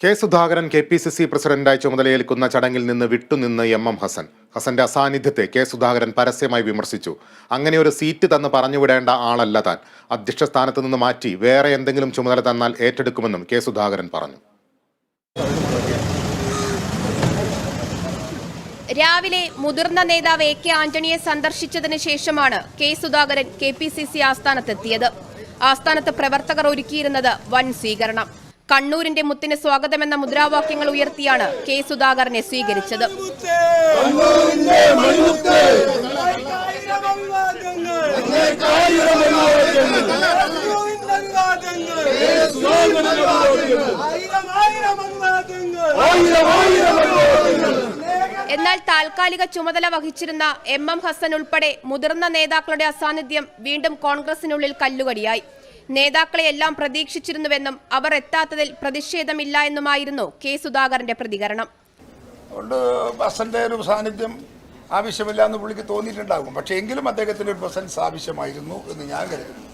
K Sudhakaran KPCC പ്രസിഡന്റായി ചുമതലയേൽക്കുന്ന ചടങ്ങിൽ നിന്ന് വിട്ടുനിന്ന് MM ഹസൻ. ഹസന്റെ അസാന്നിധ്യത്തെ കെ സുധാകരൻ പരസ്യമായി വിമർശിച്ചു. അങ്ങനെ ഒരു സീറ്റ് തന്ന് പറഞ്ഞുവിടേണ്ട ആളല്ല താൻ. അധ്യക്ഷ സ്ഥാനത്ത് നിന്ന് മാറ്റി വേറെ എന്തെങ്കിലും ചുമതല തന്നാൽ ഏറ്റെടുക്കുമെന്നും കെ സുധാകരൻ പറഞ്ഞു. രാവിലെ മുതിർന്ന നേതാവ് AK ആന്റണിയെ സന്ദർശിച്ചതിന് ശേഷമാണ് കെ സുധാകരൻ KPCC ആസ്ഥാനത്തെത്തിയത്. ആസ്ഥാനത്ത് പ്രവർത്തകർ ഒരുക്കിയിരുന്നത് വൻ സ്വീകരണം. കണ്ണൂരിന്റെ മുത്തിന് സ്വാഗതമെന്ന മുദ്രാവാക്യങ്ങൾ ഉയർത്തിയാണ് കെ സുധാകരനെ സ്വീകരിച്ചത്. എന്നാൽ താൽക്കാലിക ചുമതല വഹിച്ചിരുന്ന MM ഹസൻ ഉൾപ്പെടെ മുതിർന്ന നേതാക്കളുടെ അസാന്നിധ്യം വീണ്ടും കോൺഗ്രസിനുള്ളിൽ കല്ലുകടിയായി. നേതാക്കളെയെല്ലാം പ്രതീക്ഷിച്ചിരുന്നുവെന്നും അവർ എത്താത്തതിൽ പ്രതിഷേധമില്ല എന്നുമായിരുന്നു കെ സുധാകരന്റെ പ്രതികരണം. ഹസന്റെ ഒരു സാന്നിധ്യം ആവശ്യമില്ല എന്ന് പുള്ളിക്ക് തോന്നിയിട്ടുണ്ടാകും. പക്ഷേ എങ്കിലും അദ്ദേഹത്തിന് ഒരു പ്രസൻസ് ആവശ്യമായിരുന്നു എന്ന് ഞാൻ കരുതുന്നു.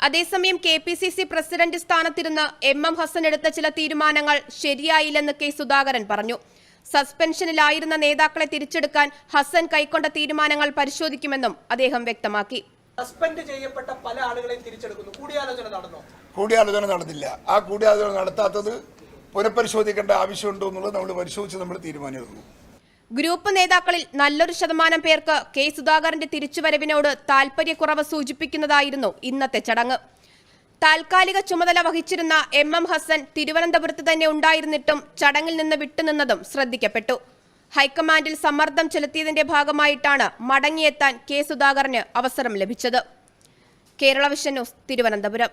അതേസമയം KPCC പ്രസിഡന്റ് സ്ഥാനത്തിരുന്ന് MM ഹസൻ എടുത്ത ചില തീരുമാനങ്ങൾ ശരിയായില്ലെന്ന് കെ സുധാകരൻ പറഞ്ഞു. സസ്പെൻഷനിലായിരുന്ന നേതാക്കളെ തിരിച്ചെടുക്കാൻ ഹസൻ കൈക്കൊണ്ട തീരുമാനങ്ങൾ പരിശോധിക്കുമെന്നും അദ്ദേഹം വ്യക്തമാക്കി. സസ്പെൻഡ് ചെയ്യപ്പെട്ട പല ആളുകളെയും തിരിച്ചെടുക്കുന്നു. കൂടിയാലോചന നടന്നോ? കൂടിയാലോചന നടന്നില്ല. ആ കൂടിയാലോചന നടത്താത്തത് പുനഃപരിശോധിക്കേണ്ട ആവശ്യമുണ്ടോ എന്നുള്ളത് നമ്മൾ പരിശോധിച്ച് നമ്മൾ തീരുമാനമെടുക്കും. ഗ്രൂപ്പ് നേതാക്കളിൽ നല്ലൊരു ശതമാനം പേർക്ക് കെ സുധാകരന്റെ തിരിച്ചുവരവിനോട് താൽപര്യക്കുറവ് സൂചിപ്പിക്കുന്നതായിരുന്നു ഇന്നത്തെ ചടങ്ങ്. താൽക്കാലിക ചുമതല വഹിച്ചിരുന്ന MM ഹസൻ തിരുവനന്തപുരത്ത് തന്നെ ഉണ്ടായിരുന്നിട്ടും ചടങ്ങിൽ നിന്ന് വിട്ടുനിന്നതും ശ്രദ്ധിക്കപ്പെട്ടു. ഹൈക്കമാൻഡിൽ സമ്മർദ്ദം ചെലുത്തിയതിന്റെ ഭാഗമായിട്ടാണ് മടങ്ങിയെത്താൻ കെ സുധാകരന് അവസരം ലഭിച്ചത്. Kerala vision news, Thiruvananthapuram.